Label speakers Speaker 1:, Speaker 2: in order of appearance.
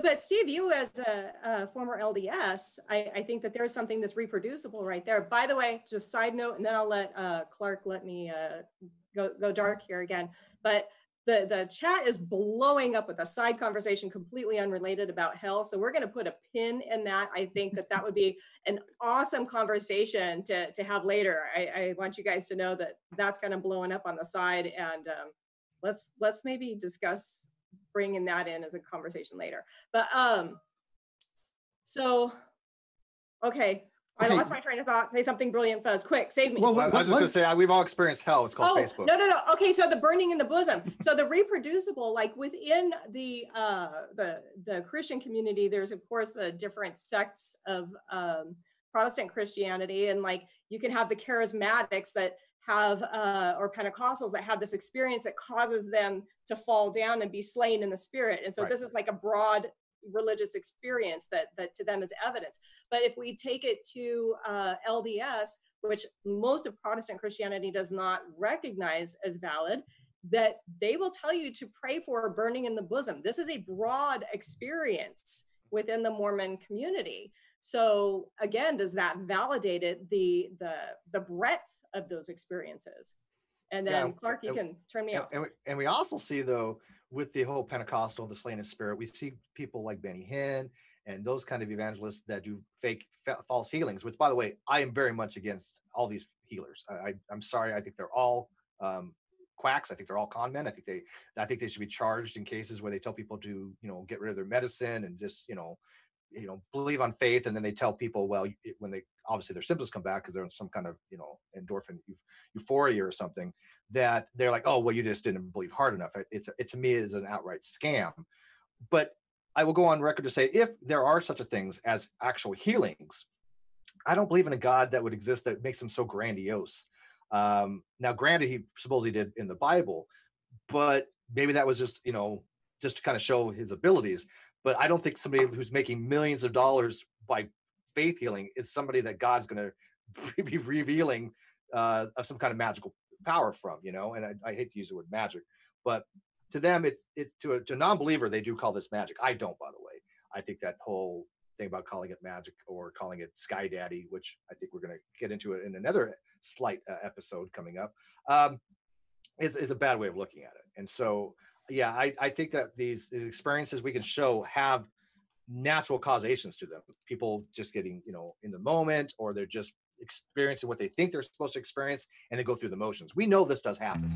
Speaker 1: but Steve, you as a former LDS, I think that there's something that's reproducible right there. By the way, just side note, and then I'll let Clark let me go dark here again. But the chat is blowing up with a side conversation completely unrelated about hell. So we're going to put a pin in that. I think that would be an awesome conversation to have later. I want you guys to know that that's kind of blowing up on the side, and let's maybe discuss bringing that in as a conversation later. But so okay. I lost my train of thought. Say something brilliant, Fuzz. Quick, save me.
Speaker 2: Well, I was just going to say, we've all experienced hell. It's called Facebook.
Speaker 1: No. Okay, so the burning in the bosom. So the reproducible, like within the Christian community, there's of course the different sects of Protestant Christianity, and like you can have the charismatics that have or Pentecostals that have this experience that causes them to fall down and be slain in the spirit. And so this is like a broad religious experience that to them is evidence. But if we take it to LDS, which most of Protestant Christianity does not recognize as valid, that they will tell you to pray for a burning in the bosom. This is a broad experience within the Mormon community. So again, does that validate it, the breadth of those experiences? And then Clark, you can turn me off.
Speaker 2: And we also see, though, with the whole Pentecostal, the slain in spirit, we see people like Benny Hinn and those kind of evangelists that do fake false healings, which, by the way, I am very much against all these healers. I'm sorry. I think they're all quacks. I think they're all con men. I think they should be charged in cases where they tell people to, get rid of their medicine and just, believe on faith. And then they tell people, well, when they obviously their symptoms come back because they're in some kind of, endorphin euphoria or something, that they're like, oh, well, you just didn't believe hard enough. It to me is an outright scam. But I will go on record to say, if there are such a things as actual healings, I don't believe in a God that would exist that makes them so grandiose. Now, granted, he supposedly did in the Bible, but maybe that was just, just to kind of show his abilities. But I don't think somebody who's making millions of dollars by faith healing is somebody that God's going to be revealing of some kind of magical power from, and I hate to use the word magic, but to them, it's to a non-believer, they do call this magic. I don't, by the way. I think that whole thing about calling it magic or calling it sky daddy, which I think we're going to get into it in another slight episode coming up, is a bad way of looking at it. And so, yeah, I think that these experiences we can show have natural causations to them. People just getting, in the moment, or they're just experiencing what they think they're supposed to experience, and they go through the motions. We know this does happen.